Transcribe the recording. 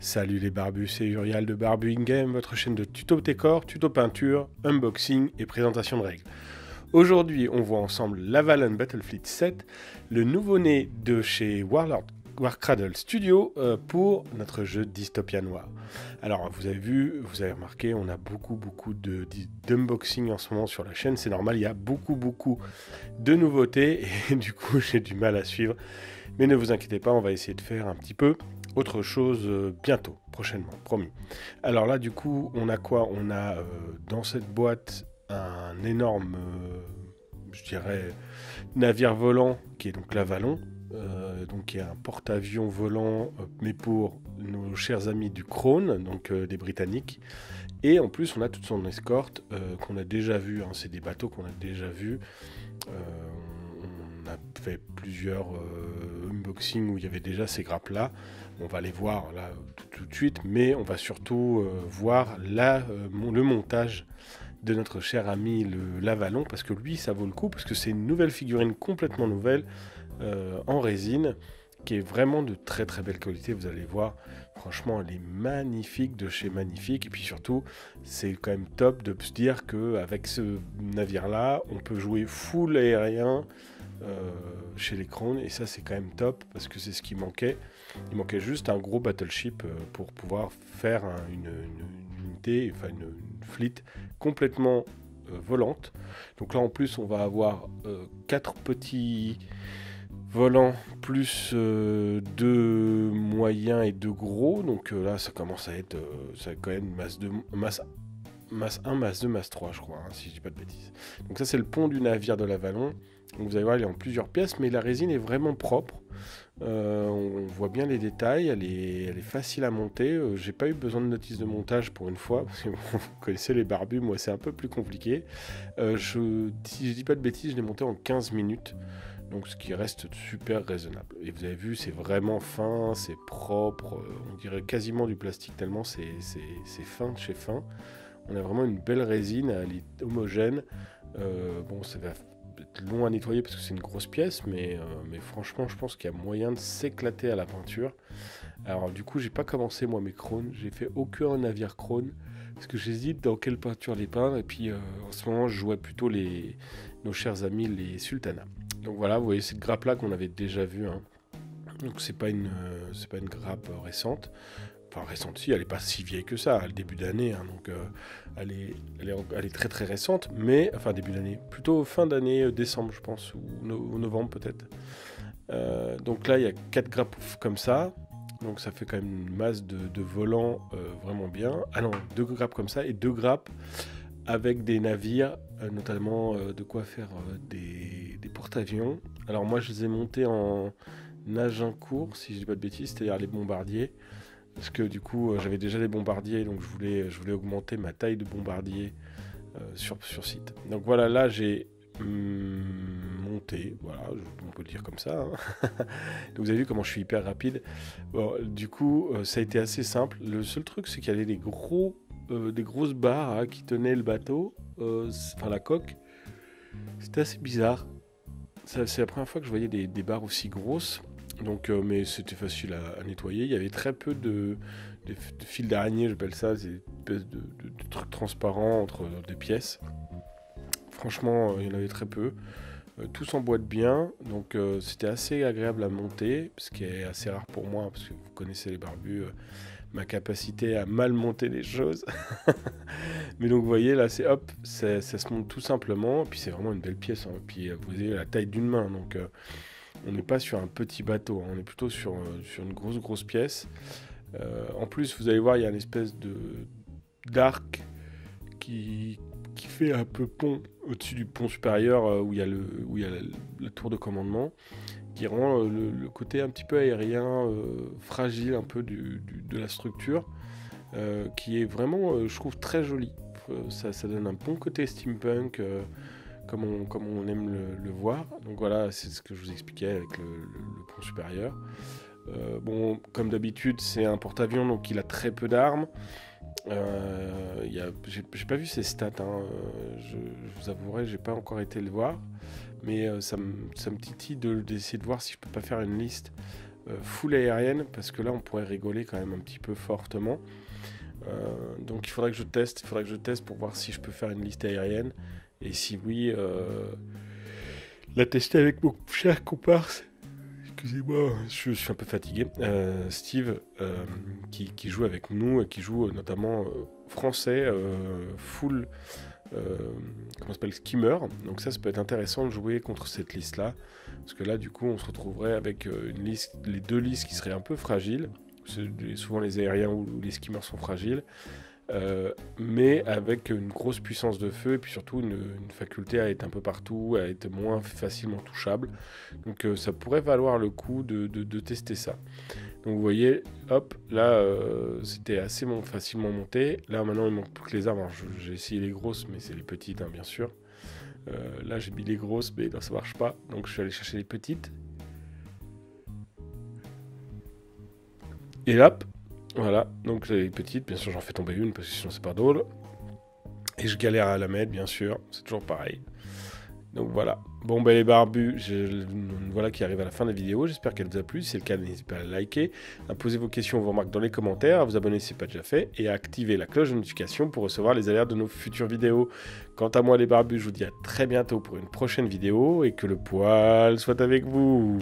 Salut les barbus, c'est Urial de Barbu In Game, votre chaîne de tuto décor, tuto peinture, unboxing et présentation de règles. Aujourd'hui, on voit ensemble l'Avalon Battlefleet 7, le nouveau-né de chez Warcradle Studio pour notre jeu Dystopia Noir. Alors, vous avez vu, vous avez remarqué, on a beaucoup d'unboxing en ce moment sur la chaîne, c'est normal, il y a beaucoup de nouveautés et du coup, j'ai du mal à suivre. Mais ne vous inquiétez pas, on va essayer de faire un petit peu autre chose bientôt, prochainement, promis. Alors là, du coup, on a quoi? On a dans cette boîte un énorme, je dirais, navire volant qui est donc l'Avalon, donc qui est un porte-avions volant, mais pour nos chers amis du Crown, donc des Britanniques. Et en plus, on a toute son escorte qu'on a déjà vu. Hein, c'est des bateaux qu'on a déjà vus. On a fait plusieurs unboxings où il y avait déjà ces grappes-là. On va les voir là tout de suite, mais on va surtout voir là le montage de notre cher ami l'Avalon, parce que lui, ça vaut le coup, parce que c'est une nouvelle figurine complètement nouvelle en résine, qui est vraiment de très belle qualité. Vous allez voir, franchement, elle est magnifique de chez magnifique. Et puis surtout, c'est quand même top de se dire qu'avec ce navire-là, on peut jouer full aérien chez les Crown, et ça c'est quand même top parce que c'est ce qui manquait. Il manquait juste un gros battleship pour pouvoir faire une unité, enfin une fleet complètement volante. Donc là en plus on va avoir 4 petits volants plus 2 moyens et 2 gros. Donc là ça commence à être ça quand même masse 1, masse 2, masse 3 je crois, hein, si je dis pas de bêtises. Donc ça c'est le pont du navire de l'Avalon. Donc vous allez voir, il est en plusieurs pièces, mais la résine est vraiment propre. On voit bien les détails, elle est facile à monter. J'ai pas eu besoin de notice de montage pour une fois, parce que vous connaissez les barbus, moi c'est un peu plus compliqué. Si je dis pas de bêtises, je l'ai monté en 15 minutes, donc ce qui reste super raisonnable. Et vous avez vu, c'est vraiment fin, c'est propre, on dirait quasiment du plastique tellement c'est fin de chez fin. On a vraiment une belle résine, elle est homogène. Bon, ça va être long à nettoyer parce que c'est une grosse pièce, mais franchement je pense qu'il y a moyen de s'éclater à la peinture. Alors du coup j'ai pas commencé moi mes Crown, j'ai fait aucun navire Crown parce que j'hésite dans quelle peinture les peindre, et puis en ce moment je jouais plutôt nos chers amis les Sultana. Donc voilà, vous voyez cette grappe là qu'on avait déjà vu, hein. Donc c'est pas une grappe récente. Enfin récente, si, elle n'est pas si vieille que ça, le début d'année, hein, donc elle est très récente, mais, enfin début d'année, plutôt fin d'année, décembre je pense, ou novembre peut-être. Donc là il y a 4 grappes comme ça, donc ça fait quand même une masse de volants vraiment bien. Ah non, 2 grappes comme ça, et 2 grappes avec des navires, notamment de quoi faire des porte-avions. Alors moi je les ai montés en Agincourt, si je dis pas de bêtises, c'est-à-dire les bombardiers. Parce que du coup j'avais déjà des bombardiers, donc je voulais augmenter ma taille de bombardier sur site. Donc voilà, là j'ai monté, voilà, on peut le dire comme ça, hein. Donc vous avez vu comment je suis hyper rapide. Bon, du coup ça a été assez simple. Le seul truc c'est qu'il y avait des grosses barres, hein, qui tenaient le bateau, enfin la coque. C'était assez bizarre. C'est la première fois que je voyais des barres aussi grosses. Donc, mais c'était facile à nettoyer. Il y avait très peu de fils d'araignée, j'appelle ça, des espèces de trucs transparents entre des pièces. Franchement, il y en avait très peu. Tout s'emboîte bien, donc c'était assez agréable à monter, ce qui est assez rare pour moi, parce que vous connaissez les barbus, ma capacité à mal monter les choses. Mais donc vous voyez là, c'est hop, ça se monte tout simplement, puis c'est vraiment une belle pièce, hein. Puis vous voyez la taille d'une main, donc on n'est pas sur un petit bateau, hein. On est plutôt sur une grosse pièce. En plus, vous allez voir, il y a une espèce d'arc qui fait un peu pont au-dessus du pont supérieur, où il y a la tour de commandement, qui rend le côté un petit peu aérien, fragile un peu de la structure, qui est vraiment, je trouve, très joli. Ça donne un bon côté steampunk, comme on aime le voir. Donc voilà, c'est ce que je vous expliquais avec le pont supérieur. Bon, comme d'habitude, c'est un porte-avions, donc il a très peu d'armes. J'ai pas vu ses stats, hein. Je vous avouerai, j'ai pas encore été le voir, mais ça me titille d'essayer de voir si je peux pas faire une liste full aérienne, parce que là on pourrait rigoler quand même un petit peu fortement. Donc il faudrait que je teste, pour voir si je peux faire une liste aérienne, et si oui, la tester avec mon cher comparse. Excusez-moi, je suis un peu fatigué. Steve, qui joue avec nous, et qui joue notamment français, full, comment ça s'appelle, skimmer. Donc ça peut être intéressant de jouer contre cette liste-là, parce que là, du coup, on se retrouverait avec une liste, les deux listes qui seraient un peu fragiles. Souvent, les aériens ou les skimmers sont fragiles. Mais avec une grosse puissance de feu, et puis surtout une faculté à être un peu partout, à être moins facilement touchable. Donc ça pourrait valoir le coup de tester ça. Donc vous voyez, hop, là c'était assez facilement monté. Là maintenant il manque plus que les armes. Alors, j'ai essayé les grosses, mais c'est les petites, hein, bien sûr. Là j'ai mis les grosses, mais non, ça marche pas. Donc je suis allé chercher les petites. Et hop, voilà, donc les petites, bien sûr j'en fais tomber une parce que sinon c'est pas drôle. Et je galère à la mettre, bien sûr, c'est toujours pareil. Donc voilà. Bon ben les barbus, voilà qui arrive à la fin de la vidéo, j'espère qu'elle vous a plu. Si c'est le cas, n'hésitez pas à liker, à poser vos questions, vos remarques dans les commentaires, à vous abonner si ce n'est pas déjà fait, et à activer la cloche de notification pour recevoir les alertes de nos futures vidéos. Quant à moi les barbus, je vous dis à très bientôt pour une prochaine vidéo, et que le poil soit avec vous.